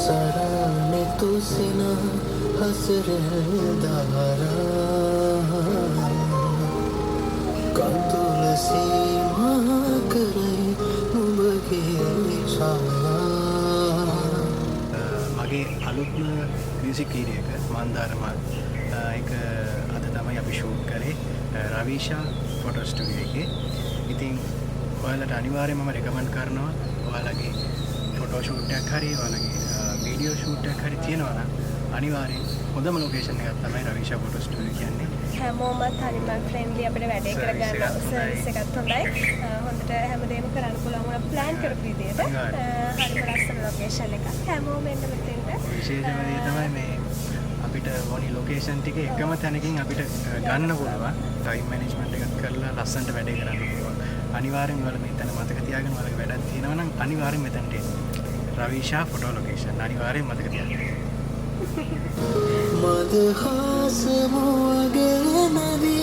सराने तो सिना हसरदारा कंतुलसी महाकरे मुबगे छाया මගේ අලුත්ම මියුසික් වීඩියෝ එක මන්දාරමල් ඒක අද තමයි අපි ෂූට් කරේ රවීෂා ෆොටෝ ස්ටුඩියෝ එකේ. ඉතින් ඔයාලට අනිවාර්යයෙන්ම මම රෙකමන්ඩ් කරනවා ඔයාලගේ ෆොටෝ ෂූට් එකක් හරි ඔයාලගේ වීඩියෝ ෂූට් එකක් හරි තියෙනවා නම් අනිවාර්යෙන් හොඳම ලොකේෂන් එකක් තමයි රවීෂා ෆොටෝ ස්ටුඩියෝ කියන්නේ. හැමෝමත් හරිම ෆ්‍රෙන්ඩ්ලි අපිට වැඩේ කරගන්න සර්විස් එකත් හොඳයි. හොඳට හැමදේම කරන්න පුළුවන් වුණා ප්ලෑන් කරපු විදිහට. හරිම ලස්සන ලොකේෂන් එකක්. හැමෝම එන්න මෙතෙන්ට. විශේෂම දේ තමයි මේ අපිට ඕනි ලොකේෂන් ටික එකම තැනකින් අපිට ගන්න පුළුවන්. ටයිම් මැනේජ්මන්ට් එකක් කරලා ලස්සනට වැඩේ කරන්න පුළුවන්. අනිවාර්යෙන් ඔයාලා මේ තැන මතක තියාගන්න. ඔයාලගේ වැඩක් තියෙනවා නම් අනිවාර්යෙන් මෙතනට එන්න. රවීෂා ෆොටෝ ලොකේෂන් අනිවාර්යෙන් මතක තියාගන්න. मदहास मोगे नदी